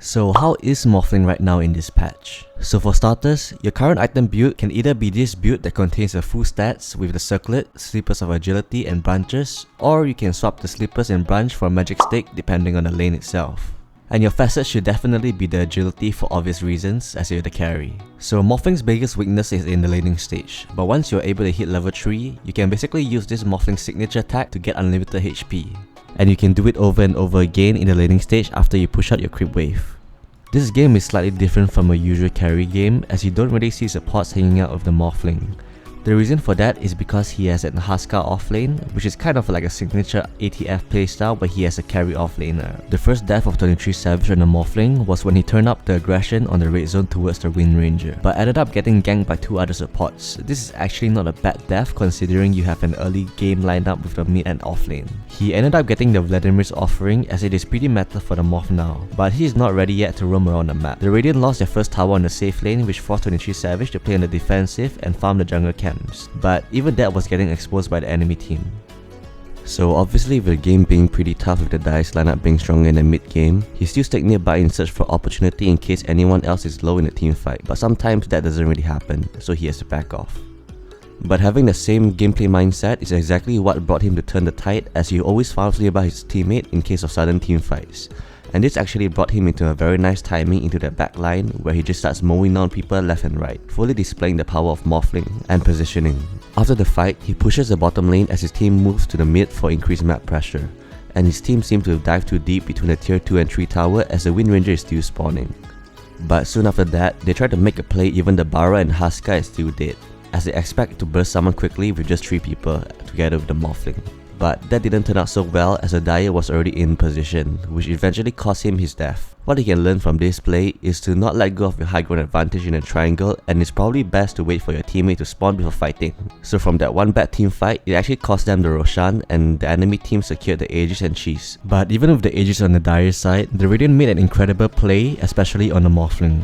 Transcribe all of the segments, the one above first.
So how is Morphling right now in this patch? So for starters, your current item build can either be this build that contains the full stats with the circlet, slippers of agility and branches, or you can swap the slippers and branch for a magic stick depending on the lane itself. And your facet should definitely be the agility for obvious reasons as you're the carry. So Morphling's biggest weakness is in the laning stage, but once you're able to hit level 3, you can basically use this Morphling signature attack to get unlimited HP. And you can do it over and over again in the laning stage after you push out your creep wave. This game is slightly different from a usual carry game as you don't really see supports hanging out of the Morphling. The reason for that is because he has an Huskar offlane, which is kind of like a signature ATF playstyle where he has a carry offlaner. The first death of 23savage on the Morphling was when he turned up the aggression on the red zone towards the Wind Ranger, but ended up getting ganked by 2 other supports. This is actually not a bad death considering you have an early game lined up with the mid and offlane. He ended up getting the Vladimir's offering as it is pretty meta for the Morph now, but he is not ready yet to roam around the map. The Radiant lost their first tower on the safe lane, which forced 23savage to play on the defensive and farm the jungle camp. But even that was getting exposed by the enemy team. So obviously with the game being pretty tough with the dice lineup being stronger in the mid game, he still stayed nearby in search for opportunity in case anyone else is low in the team fight, but sometimes that doesn't really happen, so he has to back off. But having the same gameplay mindset is exactly what brought him to turn the tide as he always farms nearby his teammate in case of sudden team fights. And this actually brought him into a very nice timing into the back line where he just starts mowing down people left and right, fully displaying the power of Morphling and positioning. After the fight, he pushes the bottom lane as his team moves to the mid for increased map pressure, and his team seems to have dived too deep between the tier 2 and 3 tower as the Wind Ranger is still spawning. But soon after that, they try to make a play even the Bara and Huskar is still dead, as they expect to burst someone quickly with just 3 people together with the Morphling. But that didn't turn out so well as the Dire was already in position, which eventually cost him his death. What he can learn from this play is to not let go of your high ground advantage in a triangle, and it's probably best to wait for your teammate to spawn before fighting. So from that one bad team fight, it actually cost them the Roshan and the enemy team secured the Aegis and Cheese. But even with the Aegis on the Dire side, the Radiant made an incredible play, especially on the Morphling.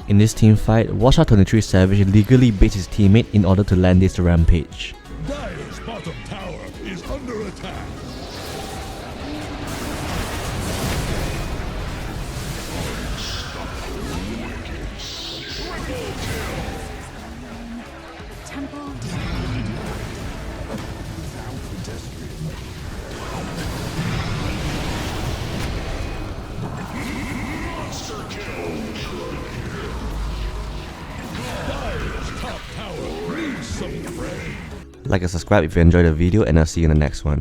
In this team fight, watch out 23savage legally baits his teammate in order to land this rampage. Dire's bottom tower is under attack. Like and subscribe if you enjoyed the video, and I'll see you in the next one.